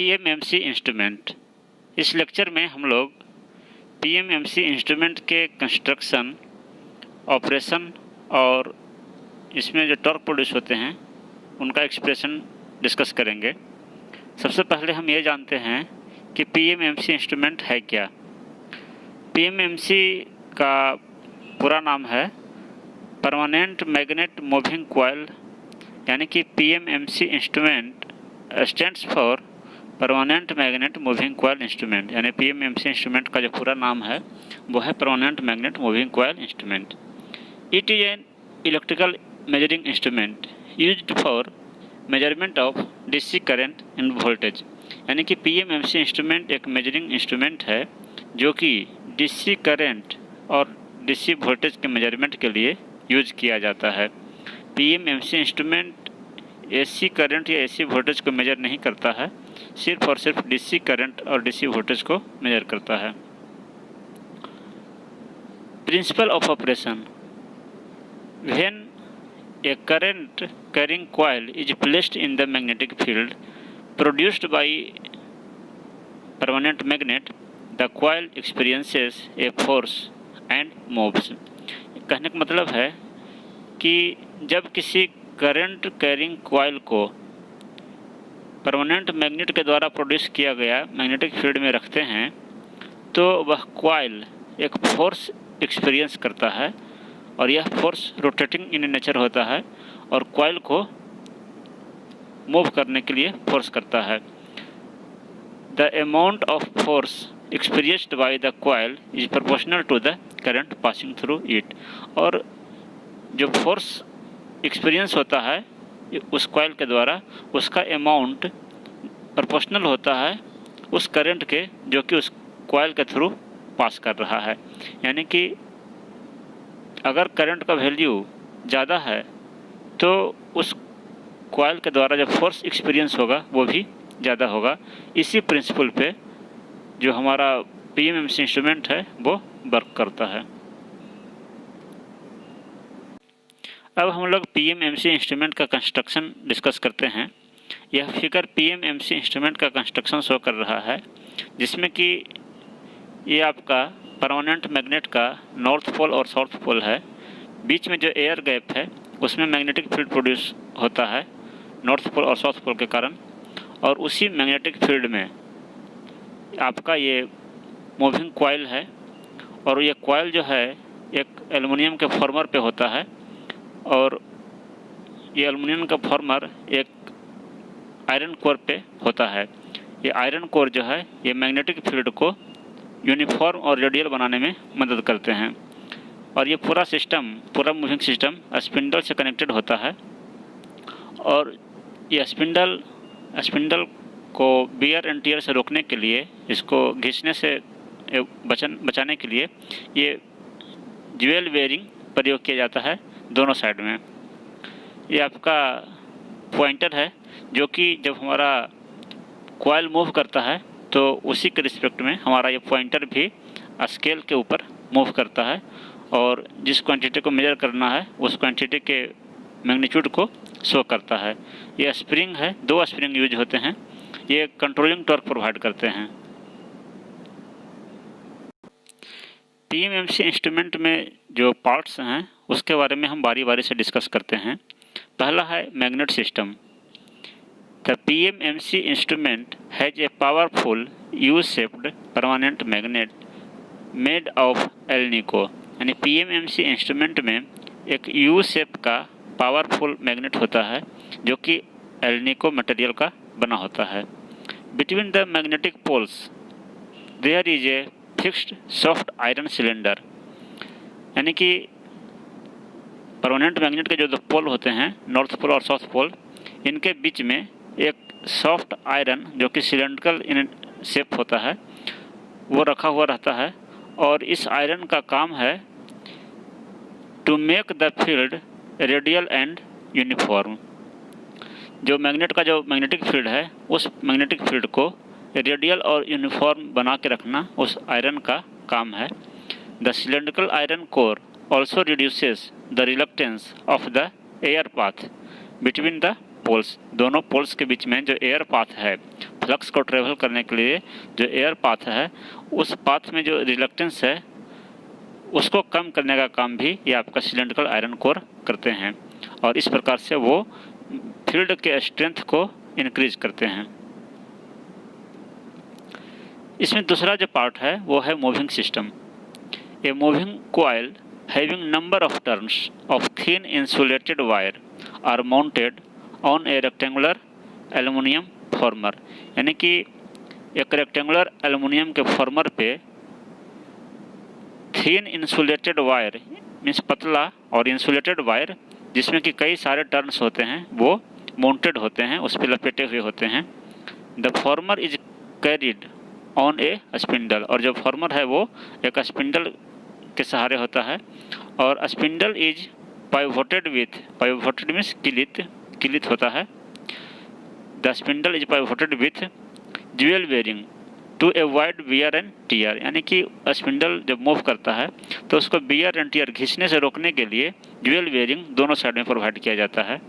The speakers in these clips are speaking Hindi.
PMMC instrument. इस लेक्चर में हम लोग पीएमएमसी इंस्ट्रूमेंट के कंस्ट्रक्शन, ऑपरेशन और इसमें जो टॉर्क प्रोड्यूस होते हैं उनका एक्सप्रेशन डिस्कस करेंगे। सबसे पहले हम ये जानते हैं कि पीएमएमसी इंस्ट्रूमेंट है क्या। पीएमएमसी का पूरा नाम है परमानेंट मैग्नेट मूविंग कॉइल, यानी कि PMMC instrument stands for permanent magnet moving coil instrument, यानी पीएमएमसी इंस्ट्रूमेंट का जो पूरा नाम है वो है permanent magnet moving coil instrument. It is an electrical measuring instrument used for measurement of DC current end voltage, यानी कि पीएमएमसी इंस्ट्रूमेंट एक मेजरिंग इंस्ट्रूमेंट है जो कि डीसी करंट और डीसी वोल्टेज के मेजरमेंट के लिए यूज किया जाता है। पीएमएमसी इंस्ट्रूमेंट एसी करंट या एसी वोल्टेज को मेजर नहीं करता है, सिर्फ और सिर्फ डीसी करंट और डीसी वोल्टेज को मेजर करता है। Principle of operation: when a current carrying coil is placed in the magnetic field produced by permanent magnet, the coil experiences a force and moves। कहने का मतलब है कि जब किसी करंट कैरिंग कॉइल को परमानेंट मैग्नेट के द्वारा प्रोड्यूस किया गया मैग्नेटिक फील्ड में रखते हैं तो वह कॉइल एक फोर्स एक्सपीरियंस करता है और यह फोर्स रोटेटिंग इन नेचर होता है और कॉइल को मूव करने के लिए फोर्स करता है। The amount of force experienced by the coil is proportional to the current passing through it, और जो फोर्स एक्सपीरियंस होता है उस कॉइल के द्वारा उसका अमाउंट प्रोपोर्शनल होता है उस करंट के जो कि उस कॉइल के थ्रू पास कर रहा है। यानी कि अगर करंट का वैल्यू ज़्यादा है तो उस कॉइल के द्वारा जो फोर्स एक्सपीरियंस होगा वो भी ज़्यादा होगा। इसी प्रिंसिपल पे जो हमारा पीएमएमसी इंस्ट्रूमेंट है वो वर्क करता है। अब हम लोग पीएमएमसी इंस्ट्रूमेंट का कंस्ट्रक्शन डिस्कस करते हैं। यह फिगर पीएमएमसी इंस्ट्रूमेंट का कंस्ट्रक्शन शो कर रहा है, जिसमें कि ये आपका परमानेंट मैग्नेट का नॉर्थ पोल और साउथ पोल है। बीच में जो एयर गैप है उसमें मैग्नेटिक फील्ड प्रोड्यूस होता है नॉर्थ पोल और साउथ पोल के कारण, और उसी मैग्नेटिक फील्ड में आपका ये मूविंग कॉइल है। और ये कॉइल जो है एक एल्युमिनियम के फॉर्मर पे होता है, और ये एल्युमिनियम का फॉर्मर एक आयरन कोर पे होता है। ये आयरन कोर जो है ये मैग्नेटिक फील्ड को यूनिफॉर्म और रेडियल बनाने में मदद करते हैं। और ये पूरा मूविंग सिस्टम स्पिंडल से कनेक्टेड होता है, और ये स्पिंडल को वियर एंड टियर से रोकने के लिए, इसको घिसने से बचाने के लिए ये ज्वेल बेयरिंग प्रयोग किया जाता है दोनों साइड में। ये आपका पॉइंटर है जो कि जब हमारा कॉइल मूव करता है तो उसी के रिस्पेक्ट में हमारा ये पॉइंटर भी स्केल के ऊपर मूव करता है, और जिस क्वांटिटी को मेजर करना है उस क्वांटिटी के मैग्नीट्यूड को शो करता है। ये स्प्रिंग है, 2 स्प्रिंग यूज होते हैं, ये कंट्रोलिंग टॉर्क प्रोवाइड करते हैं। पीएमएमसी इंस्ट्रूमेंट में जो पार्ट्स हैं उसके बारे में हम बारी बारी से डिस्कस करते हैं। पहला है magnet system. The PMMC instrument has a powerful U-shaped permanent magnet made of alnico, यानी PMMC इंस्ट्रूमेंट में एक U शेप का पावरफुल मैग्नेट होता है जो कि एल्निको मटेरियल का बना होता है। Between the magnetic poles there is a fixed soft iron cylinder, यानी कि परमानेंट मैग्नेट के जो 2 पोल होते हैं नॉर्थ पोल और साउथ पोल, इनके बीच में एक सॉफ्ट आयरन जो कि सिलेंड्रिकल इन शेप होता है वो रखा हुआ रहता है, और इस आयरन का काम है to make the field radial and uniform. जो मैग्नेटिक फील्ड है उस मैग्नेटिक फील्ड को रेडियल और यूनिफॉर्म बना के रखना उस आयरन का काम है। The cylindrical iron core also reduces the reluctance of the air path between the poles. दोनों पोल्स के बीच में जो एयर पाथ है फ्लक्स को ट्रेवल करने के लिए जो एयर पाथ है, उस पाथ में जो रिलक्टेंस है उसको कम करने का काम भी ये आपका सिलेंड्रिकल आयरन कोर करते हैं, और इस प्रकार से वो फील्ड के स्ट्रेंथ को इंक्रीज करते हैं। इसमें दूसरा जो पार्ट है वो है moving system. A moving coil having number of turns of thin insulated wire are mounted on a rectangular aluminium former, यानी कि एक रेक्टेंगुलर एल्युमिनियम के फॉर्मर पे थिन इंसुलेटेड वायर मीन्स पतला और इंसुलेटेड वायर जिसमें कि कई सारे टर्न्स होते हैं वो माउंटेड होते हैं, उस पर लपेटे हुए होते हैं। The former is carried on A spindle, और जो फॉर्मर है वो एक स्पिंडल के सहारे होता है, और स्पिंडल इज पाइवोटेड मीन्स किलित होता है। The spindle is pivoted with dual bearing to avoid wear and tear, यानी कि स्पिंडल जब मूव करता है तो उसको वियर एंड टियर घिसने से रोकने के लिए ड्यूअल बेयरिंग दोनों साइड में प्रोवाइड किया जाता है।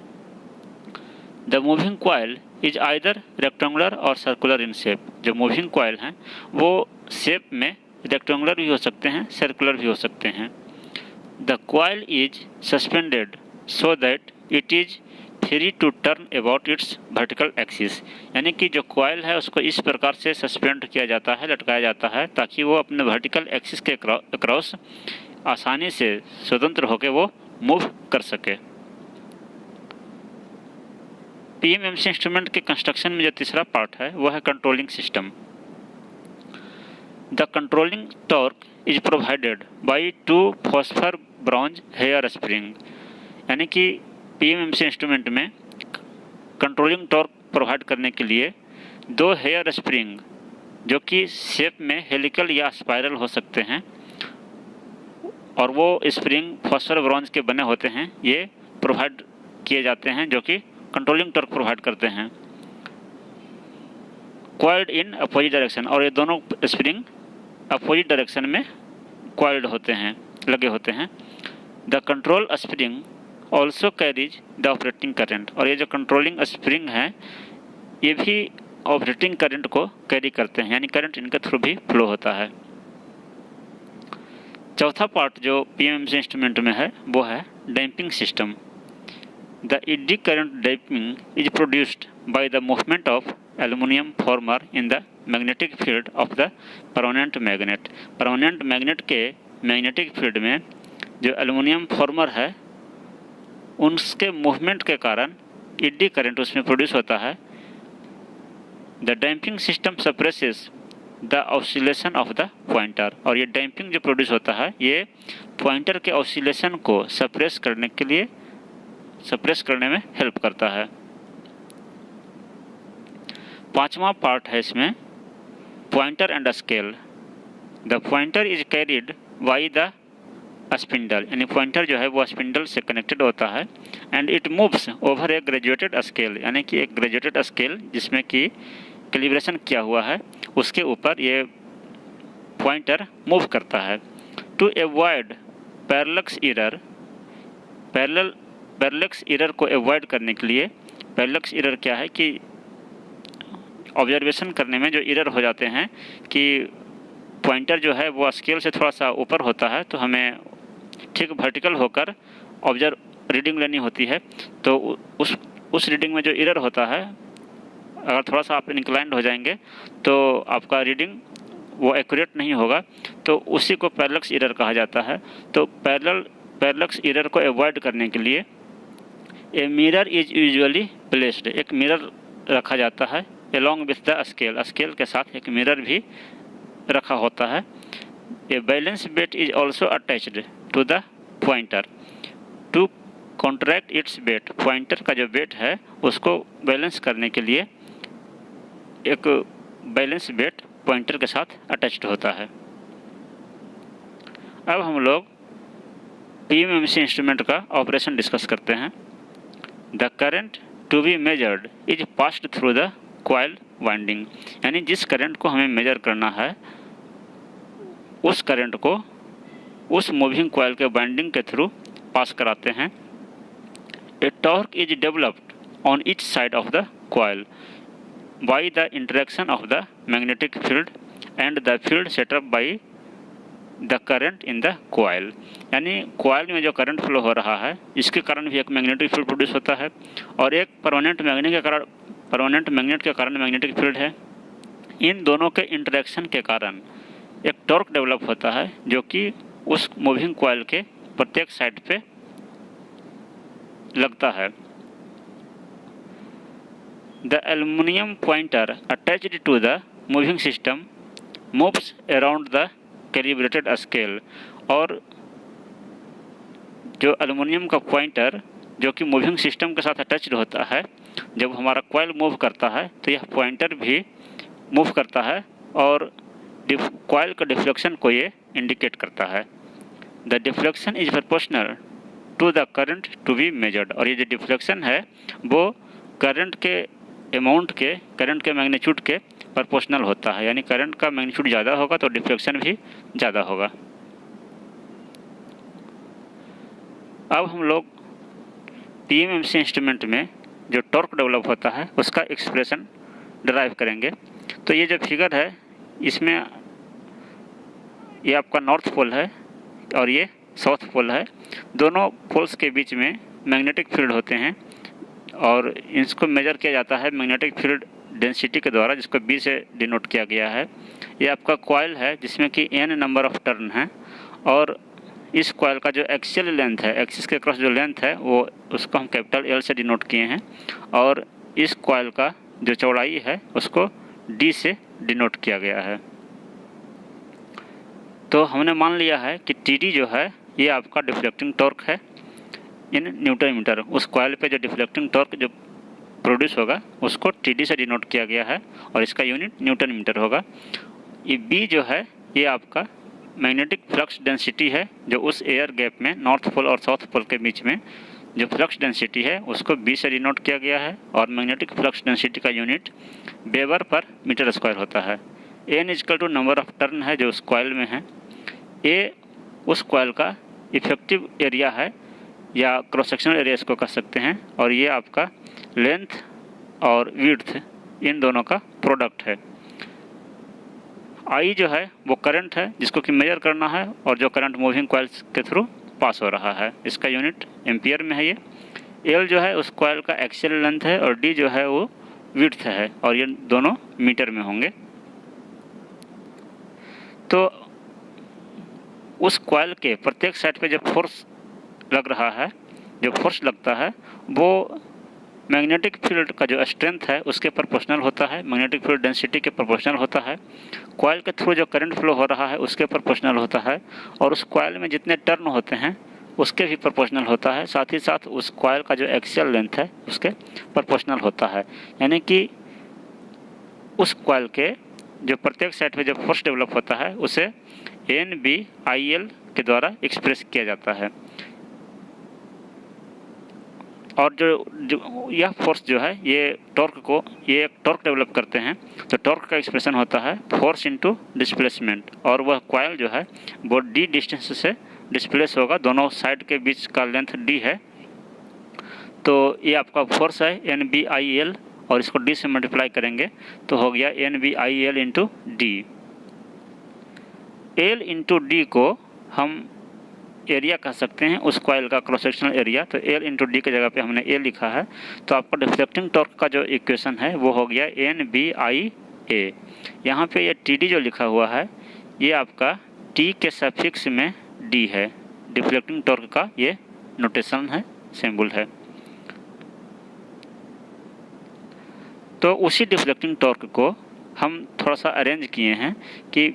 The moving coil is either rectangular और सर्कुलर इन शेप, जो मूविंग कॉइल हैं वो शेप में रेक्टेंगुलर भी हो सकते हैं, सर्कुलर भी हो सकते हैं। The coil is suspended so that it is free to turn about its vertical axis, यानी कि जो कॉइल है उसको इस प्रकार से सस्पेंड किया जाता है, लटकाया जाता है, ताकि वो अपने वर्टिकल एक्सिस के अक्रॉस आसानी से स्वतंत्र होकर वो मूव कर सके। पीएमएमसी इंस्ट्रूमेंट के कंस्ट्रक्शन में जो तीसरा पार्ट है वो है controlling system. The controlling torque is provided by 2 phosphor bronze hair spring, यानी कि पीएमएमसी इंस्ट्रूमेंट में कंट्रोलिंग टॉर्क प्रोवाइड करने के लिए 2 हेयर स्प्रिंग जो कि शेप में हेलिकल या स्पाइरल हो सकते हैं, और वो स्प्रिंग फॉस्फर ब्रॉन्ज के बने होते हैं, ये प्रोवाइड किए जाते हैं जो कि कंट्रोलिंग टॉर्क प्रोवाइड करते हैं। कॉइल्ड इन अपोजिट डायरेक्शन, और ये दोनों स्प्रिंग अपोजिट डायरेक्शन में कॉइल्ड होते हैं, लगे होते हैं। The control spring also carries the operating current, और ये जो कंट्रोलिंग स्प्रिंग है ये भी ऑपरेटिंग करंट को कैरी करते हैं, यानी करंट इनके थ्रू भी फ्लो होता है। चौथा पार्ट जो पीएमएमसी इंस्ट्रूमेंट में है वो है damping system. The eddy current damping is produced by the movement of aluminium farmer in the magnetic field of the permanent magnet. Permanent magnet के मैग्नेटिक फील्ड में जो एल्युमिनियम फॉर्मर है उनके मूवमेंट के कारण एडी करंट उसमें प्रोड्यूस होता है। The damping system suppresses the oscillation of the pointer, और ये डैम्पिंग जो प्रोड्यूस होता है ये पॉइंटर के ऑसिलेशन को सप्रेस करने में हेल्प करता है। पांचवा पार्ट है इसमें pointer and scale. The pointer is carried by the spindle, यानी पॉइंटर जो है वो स्पिंडल से कनेक्टेड होता है, and it moves over A graduated scale, यानी कि एक ग्रेजुएटेड स्केल जिसमें कि कैलिब्रेशन किया हुआ है उसके ऊपर ये पॉइंटर मूव करता है। टू अवॉइड पैरेलक्स एरर को अवॉइड करने के लिए, पैरेलक्स एरर क्या है कि ऑब्जर्वेशन करने में जो एरर हो जाते हैं कि पॉइंटर जो है वो स्केल से थोड़ा सा ऊपर होता है तो हमें ठीक वर्टिकल होकर रीडिंग लेनी होती है, तो उस रीडिंग में जो एरर होता है अगर थोड़ा सा आप इंक्लाइंड हो जाएंगे तो आपका रीडिंग वो एक्यूरेट नहीं होगा, तो उसी को पैरेलक्स एरर कहा जाता है। तो पैरेलक्स एरर को अवॉइड करने के लिए a mirror is usually placed, एक मिरर रखा जाता है along with the scale, scale के साथ एक मिरर भी रखा होता है। A balance weight is also attached to the pointer to contract its weight, pointer का जो बेट है उसको बैलेंस करने के लिए एक बैलेंस बेट पॉइंटर के साथ अटैच्ड होता है। अब हम लोग पीएमएमसी इंस्ट्रूमेंट का ऑपरेशन डिस्कस करते हैं। The current to be measured is passed through the coil winding, यानी जिस करंट को हमें मेजर करना है उस करंट को उस मूविंग कॉइल के वाइंडिंग के थ्रू पास कराते हैं। A torque is developed on each side of the coil, by the interaction of the magnetic field and the field setup by the current in the coil. यानी कोयल में जो करंट फ्लो हो रहा है इसके कारण भी एक मैग्नेटिक फील्ड प्रोड्यूस होता है और एक परमानेंट मैग्नेट के कारण मैग्नेटिक फील्ड है। इन दोनों के इंटरेक्शन के कारण एक टॉर्क डेवलप होता है जो कि उस मूविंग कोयल के प्रत्येक साइड पे लगता है। The aluminium pointer attached to the moving system moves around the calibrated scale. और जो एल्युमिनियम का पॉइंटर जो कि मूविंग सिस्टम के साथ अटैच्ड होता है, जब हमारा कॉइल मूव करता है तो यह पॉइंटर भी मूव करता है और कॉइल का डिफ्लेक्शन को ये इंडिकेट करता है। The deflection is proportional to the current to be measured. और ये जो डिफ्लेक्शन है वो करंट के अमाउंट के, करंट के मैग्नीट्यूड के प्रोपोर्शनल होता है। यानी करंट का मैग्नीट्यूड ज़्यादा होगा तो डिफ्लेक्शन भी ज़्यादा होगा। अब हम लोग पीएमएमसी इंस्ट्रूमेंट में जो टॉर्क डेवलप होता है उसका एक्सप्रेशन डिराइव करेंगे। तो ये जो फिगर है इसमें ये आपका नॉर्थ पोल है और ये साउथ पोल है। दोनों पोल्स के बीच में मैग्नेटिक फील्ड होते हैं और इसको मेजर किया जाता है मैग्नेटिक फील्ड डेंसिटी के द्वारा, जिसको B से डिनोट किया गया है। ये आपका कॉइल है जिसमें कि n नंबर ऑफ टर्न है और इस कॉइल का जो एक्सियल लेंथ है, एक्सिस के क्रॉस जो लेंथ है वो उसको हम कैपिटल L से डिनोट किए हैं और इस कॉइल का जो चौड़ाई है उसको D से डिनोट किया गया है। तो हमने मान लिया है कि TD जो है ये आपका डिफ्लेक्टिंग टॉर्क है इन न्यूटन मीटर। उस कॉइल पे जो डिफ्लेक्टिंग टॉर्क जो प्रोड्यूस होगा उसको TD से डिनोट किया गया है और इसका यूनिट न्यूटन मीटर होगा। ये B जो है ये आपका मैग्नेटिक फ्लक्स डेंसिटी है जो उस एयर गैप में नॉर्थ पोल और साउथ पोल के बीच में जो फ्लक्स डेंसिटी है उसको B से डिनोट किया गया है और मैग्नेटिक फ्लक्स डेंसिटी का यूनिट वेबर पर मीटर स्क्वायर होता है। n is equal to number of turn है जो उस कॉइल में है। A उस कॉइल का इफेक्टिव एरिया है या क्रॉस सेक्शनल एरिया इसको कह सकते हैं और ये आपका लेंथ और विड्थ इन दोनों का प्रोडक्ट है। I जो है वो करंट है जिसको कि मेजर करना है और जो करंट मूविंग कॉइल्स के थ्रू पास हो रहा है, इसका यूनिट एम्पियर में है ये। L जो है उस कॉइल का एक्सियल लेंथ है और D जो है वो विड्थ है और ये दोनों मीटर में होंगे। तो उस कॉइल के प्रत्येक साइड पे जो फोर्स लग रहा है, जो फोर्स लगता है वो मैग्नेटिक फील्ड का जो स्ट्रेंथ है उसके प्रोपोर्शनल होता है, मैग्नेटिक फील्ड डेंसिटी के प्रोपोर्शनल होता है। कॉइल के थ्रू जो करंट फ्लो हो रहा है उसके प्रोपोर्शनल होता है और उस कॉइल में जितने टर्न होते हैं उसके भी प्रोपोर्शनल होता है। साथ ही साथ उस कॉइल का जो एक्सियल लेंथ है उसके प्रोपोर्शनल होता है। यानी कि उस कॉइल के जो प्रत्येक साइड पे जो फोर्स डेवलप होता है उसे NBIL के द्वारा एक्सप्रेस किया जाता है। और जो यह फोर्स जो है ये एक टॉर्क डेवलप करते हैं। तो टॉर्क का एक्सप्रेशन होता है फोर्स इनटू डिस्प्लेसमेंट और वह कॉइल जो है वो D डिस्टेंस से डिस्प्लेस होगा। दोनों साइड के बीच का लेंथ D है तो ये आपका फोर्स है NBIL और इसको D से मल्टीप्लाई करेंगे तो हो गया NBIL into D। L into D को हम एरिया कह सकते हैं उस कॉइल का क्रॉस सेक्शनल एरिया। तो L इंटू D की जगह पे हमने A लिखा है तो आपका डिफ्लेक्टिंग टॉर्क का जो इक्वेशन है वो हो गया NBIA। यहाँ पे ये TD जो लिखा हुआ है ये आपका T के सफिक्स में D है, डिफ्लेक्टिंग टॉर्क का ये नोटेशन है, सिंबल है। तो उसी डिफ्लेक्टिंग टॉर्क को हम थोड़ा सा अरेंज किए हैं कि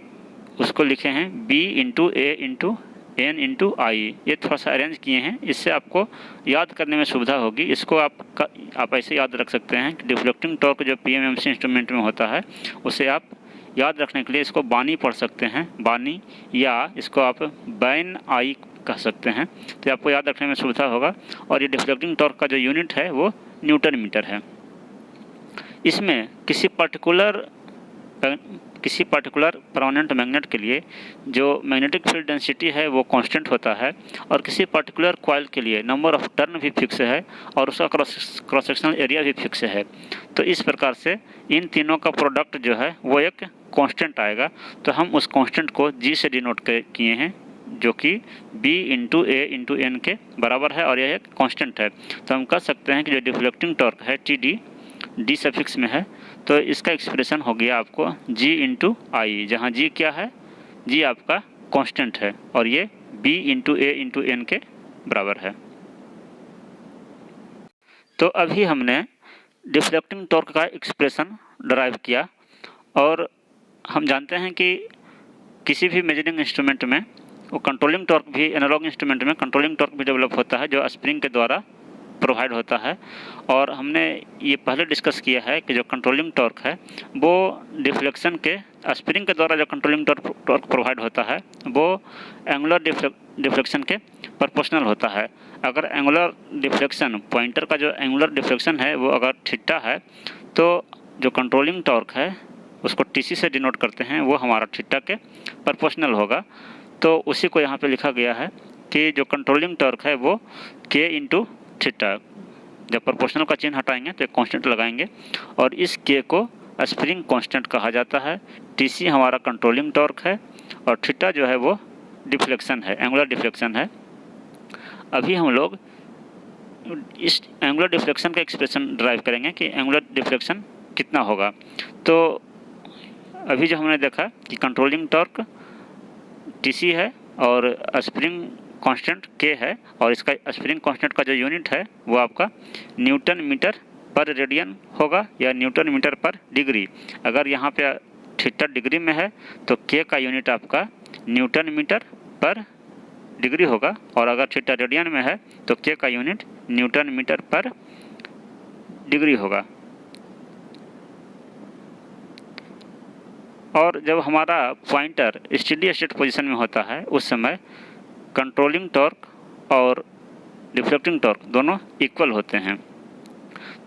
उसको लिखे हैं B into A into N into I। ये थोड़ा सा अरेंज किए हैं, इससे आपको याद करने में सुविधा होगी। इसको आप ऐसे याद रख सकते हैं कि डिफ्लेक्टिंग टॉर्क जो पीएमएमसी इंस्ट्रूमेंट में होता है उसे आप याद रखने के लिए इसको बानी पढ़ सकते हैं, बानी, या इसको आप बैन आई कह सकते हैं। तो आपको याद रखने में सुविधा होगा। और ये डिफ्लेक्टिंग टॉर्क का जो यूनिट है वो न्यूटन मीटर है। इसमें किसी किसी पर्टिकुलर परमानेंट मैग्नेट के लिए जो मैग्नेटिक फील्ड डेंसिटी है वो कांस्टेंट होता है और किसी पर्टिकुलर कॉइल के लिए नंबर ऑफ टर्न भी फिक्स है और उसका क्रॉस सेक्शनल एरिया भी फिक्स है। तो इस प्रकार से इन तीनों का प्रोडक्ट जो है वो एक कांस्टेंट आएगा। तो हम उस कांस्टेंट को जी से डिनोट किए हैं, जो कि B इंटू ए इंटू एन के बराबर है और यह एक कांस्टेंट है। तो हम कह सकते हैं कि जो डिफ्लेक्टिंग टॉर्क है TD डी सफिक्स में है, तो इसका एक्सप्रेशन हो गया आपको G इंटू आई, जहाँ G क्या है, G आपका कांस्टेंट है और ये B इंटू ए इंटू एन के बराबर है। तो अभी हमने डिफ्लेक्टिंग टॉर्क का एक्सप्रेशन डराइव किया और हम जानते हैं कि किसी भी मेजरिंग इंस्ट्रूमेंट में वो कंट्रोलिंग टॉर्क भी, एनालॉग इंस्ट्रूमेंट में कंट्रोलिंग टॉर्क भी डेवलप होता है जो स्प्रिंग के द्वारा प्रोवाइड होता है। और हमने ये पहले डिस्कस किया है कि जो कंट्रोलिंग टॉर्क है वो डिफ्लेक्शन के, स्प्रिंग के द्वारा जो कंट्रोलिंग टॉर्क प्रोवाइड होता है वो एंगुलर डिफ्लेक्शन के प्रोपोर्शनल होता है। अगर एंगुलर डिफ्लेक्शन, पॉइंटर का जो एंगुलर डिफ्लेक्शन है वो अगर थीटा है, तो जो कंट्रोलिंग टॉर्क है उसको TC से डिनोट करते हैं, वो हमारा थीटा के प्रोपोर्शनल होगा। तो उसी को यहाँ पे लिखा गया है कि जो कंट्रोलिंग टॉर्क है वो K इंटू थीटा, जब प्रोपोर्शनल का चिन्ह हटाएंगे तो एक कांस्टेंट लगाएंगे और इस K को स्प्रिंग कांस्टेंट कहा जाता है। TC हमारा कंट्रोलिंग टॉर्क है और थीटा जो है वो डिफ्लेक्शन है, एंगुलर डिफ्लेक्शन है। अभी हम लोग इस एंगुलर डिफ्लेक्शन का एक्सप्रेशन ड्राइव करेंगे कि एंगुलर डिफ्लेक्शन कितना होगा। तो अभी जो हमने देखा कि कंट्रोलिंग टॉर्क TC है और स्प्रिंग कांस्टेंट K है और इसका स्प्रिंग कांस्टेंट का जो यूनिट है वो आपका न्यूटन मीटर पर रेडियन होगा या न्यूटन मीटर पर डिग्री। अगर यहाँ पे थीटा डिग्री में है तो K का यूनिट आपका न्यूटन मीटर पर डिग्री होगा और अगर थीटा रेडियन में है तो K का यूनिट न्यूटन मीटर पर डिग्री होगा। और जब हमारा पॉइंटर स्टेडी स्टेट पोजीशन में होता है उस समय कंट्रोलिंग टॉर्क और डिफ्लेक्टिंग टॉर्क दोनों इक्वल होते हैं।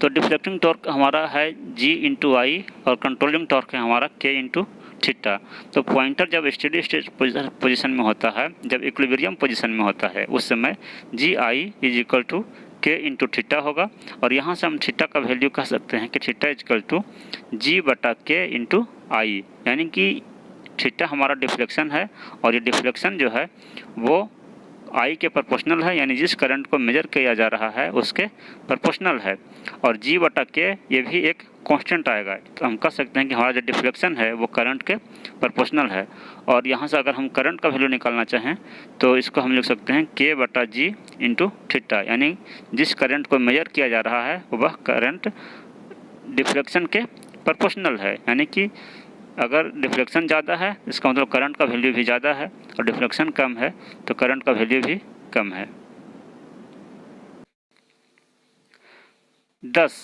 तो डिफ्लेक्टिंग टॉर्क हमारा है G इंटू आई और कंट्रोलिंग टॉर्क है हमारा K इंटू थीटा। तो पॉइंटर जब स्टेडी स्टेट पोजीशन में होता है, जब इक्विलिब्रियम पोजीशन में होता है, उस समय G I is equal to K into theta होगा और यहाँ से हम थीटा का वैल्यू कह सकते हैं कि theta is equal to G बटा K इंटू आई, यानी कि थीटा हमारा डिफ्लेक्शन है और ये डिफ्लेक्शन जो है वो आई के प्रोपोर्शनल है, यानी जिस करंट को मेजर किया जा रहा है उसके प्रोपोर्शनल है। और G बटा K ये भी एक कांस्टेंट आएगा, तो हम कह सकते हैं कि हमारा जो डिफ्लेक्शन है वो करंट के प्रोपोर्शनल है। और यहाँ से अगर हम करंट का वैल्यू निकालना चाहें तो इसको हम लिख सकते हैं K बटा G इंटू थीटा, यानी जिस करंट को मेजर किया जा रहा है वह करंट डिफ्लेक्शन के प्रोपोर्शनल है। यानी कि अगर डिफ्लेक्शन ज़्यादा है इसका मतलब करंट का वैल्यू भी ज़्यादा है और डिफ्लेक्शन कम है तो करंट का वैल्यू भी कम है। 10.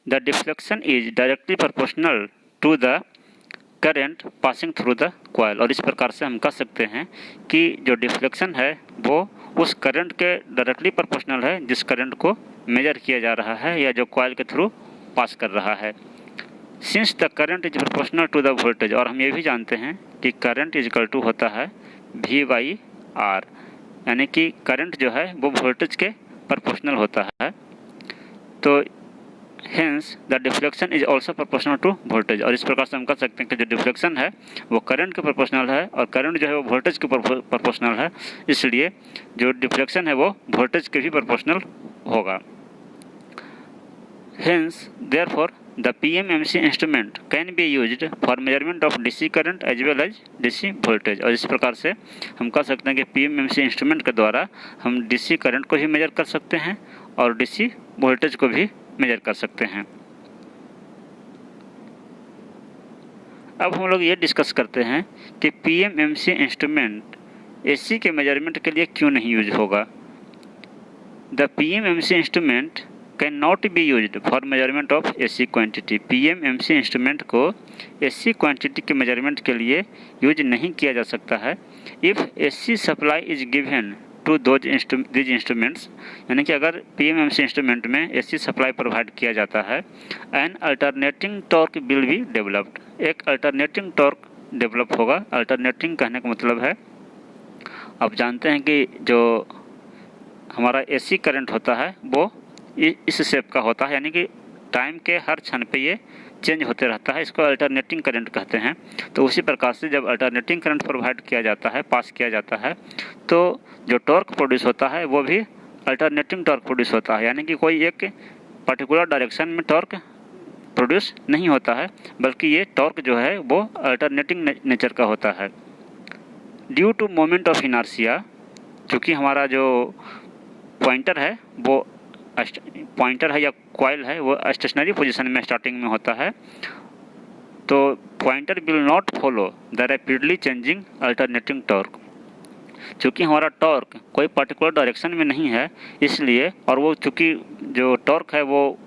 The deflection is directly proportional to the current passing through the coil. और इस प्रकार से हम कह सकते हैं कि जो डिफ्लेक्शन है वो उस करंट के डायरेक्टली प्रोपोर्शनल है जिस करंट को मेजर किया जा रहा है या जो कॉइल के थ्रू पास कर रहा है। Since the current is proportional to the voltage, और हम ये भी जानते हैं कि करंट इज इक्वल टू होता है V/R, यानी कि करंट जो है वो वोल्टेज के प्रोपोर्शनल होता है। तो hence the deflection is also proportional to voltage. और इस प्रकार से हम कह सकते हैं कि जो डिफ्लेक्शन है वो करंट के प्रोपोर्शनल है और करंट जो है वो वोल्टेज के प्रोपोर्शनल है, इसलिए जो डिफ्लेक्शन है वो वोल्टेज के भी प्रोपोर्शनल होगा। Hence therefore the PMMC instrument can be used for measurement of DC current as well as DC voltage। और इस प्रकार से हम कह सकते हैं कि PMMC इंस्ट्रूमेंट के द्वारा हम DC करंट को भी मेजर कर सकते हैं और DC वोल्टेज को भी मेजर कर सकते हैं। अब हम लोग ये डिस्कस करते हैं कि PMMC इंस्ट्रूमेंट AC के मेजरमेंट के लिए क्यों नहीं यूज होगा। The PMMC instrument can not be used for measurement of AC quantity. PMMC instrument को AC क्वांटिटी के मेजरमेंट के लिए यूज नहीं किया जा सकता है। If AC supply is given to these instruments, यानी कि अगर PMMC इंस्ट्रूमेंट में AC सप्लाई प्रोवाइड किया जाता है, an alternating torque will be developed, एक अल्टरनेटिंग टॉर्क डेवलप होगा। अल्टरनेटिंग कहने का मतलब है, आप जानते हैं कि जो हमारा एसी करंट होता है वो इस शेप का होता है, यानी कि टाइम के हर क्षण पे ये चेंज होते रहता है, इसको अल्टरनेटिंग करंट कहते हैं। तो उसी प्रकार से जब अल्टरनेटिंग करंट प्रोवाइड किया जाता है, पास किया जाता है, तो जो टॉर्क प्रोड्यूस होता है वो भी अल्टरनेटिंग टॉर्क प्रोड्यूस होता है, यानी कि कोई एक पर्टिकुलर डायरेक्शन में टॉर्क प्रोड्यूस नहीं होता है, बल्कि ये टॉर्क जो है वो अल्टरनेटिंग नेचर का होता है। Due to moment of inertia, चूँकि हमारा जो पॉइंटर है वो पॉइंटर है या कॉइल है वो स्टेशनरी पोजीशन में स्टार्टिंग में होता है, तो pointer will not follow the rapidly changing alternating torque. चूँकि हमारा टॉर्क कोई पर्टिकुलर डायरेक्शन में नहीं है, इसलिए, और वो चूँकि जो टॉर्क है वो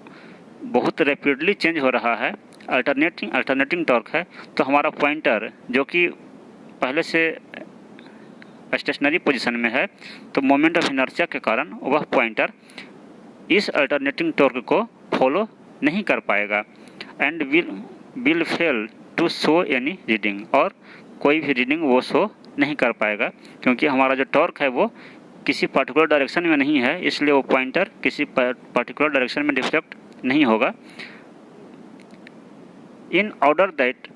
बहुत रैपिडली चेंज हो रहा है, अल्टरनेटिंग टॉर्क है, तो हमारा पॉइंटर जो कि पहले से स्टेशनरी पोजीशन में है, तो मोमेंट ऑफ इनर्शिया के कारण वह पॉइंटर इस अल्टरनेटिंग टॉर्क को फॉलो नहीं कर पाएगा and will fail to show any reading, और कोई भी रीडिंग वो शो नहीं कर पाएगा, क्योंकि हमारा जो टॉर्क है वो किसी पर्टिकुलर डायरेक्शन में नहीं है, इसलिए वो पॉइंटर किसी पर्टिकुलर डायरेक्शन में डिफ्लेक्ट नहीं होगा। In order that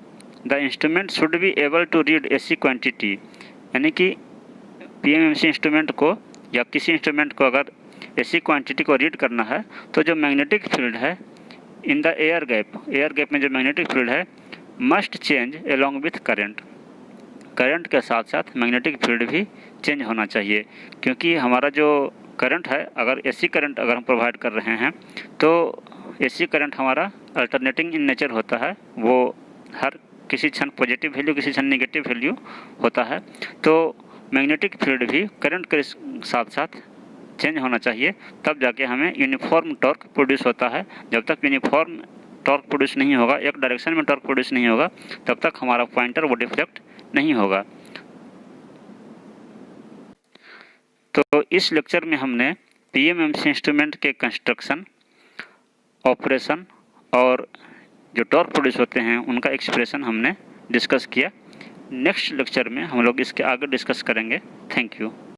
the instrument should be able to read AC quantity, यानी कि पीएमएमसी इंस्ट्रूमेंट को या किसी इंस्ट्रूमेंट को अगर एसी क्वांटिटी को रीड करना है, तो जो मैग्नेटिक फील्ड है इन द एयर गैप में जो मैग्नेटिक फील्ड है must change along with current के साथ साथ मैग्नेटिक फील्ड भी चेंज होना चाहिए, क्योंकि हमारा जो करंट है, अगर एसी करंट अगर हम प्रोवाइड कर रहे हैं तो एसी करंट हमारा अल्टरनेटिंग इन नेचर होता है, वो हर किसी क्षण पॉजिटिव वैल्यू किसी क्षण नेगेटिव वैल्यू होता है, तो मैग्नेटिक फील्ड भी करंट के साथ साथ चेंज होना चाहिए, तब जाके हमें यूनिफॉर्म टॉर्क प्रोड्यूस होता है। जब तक यूनिफॉर्म टॉर्क प्रोड्यूस नहीं होगा, एक डायरेक्शन में टॉर्क प्रोड्यूस नहीं होगा, तब तक हमारा पॉइंटर वो डिफ्लेक्ट नहीं होगा। तो इस लेक्चर में हमने पीएमएमसी इंस्ट्रूमेंट के कंस्ट्रक्शन, ऑपरेशन और जो टॉर्क प्रोड्यूस होते हैं उनका एक्सप्रेशन हमने डिस्कस किया। नेक्स्ट लेक्चर में हम लोग इसके आगे डिस्कस करेंगे। Thank you.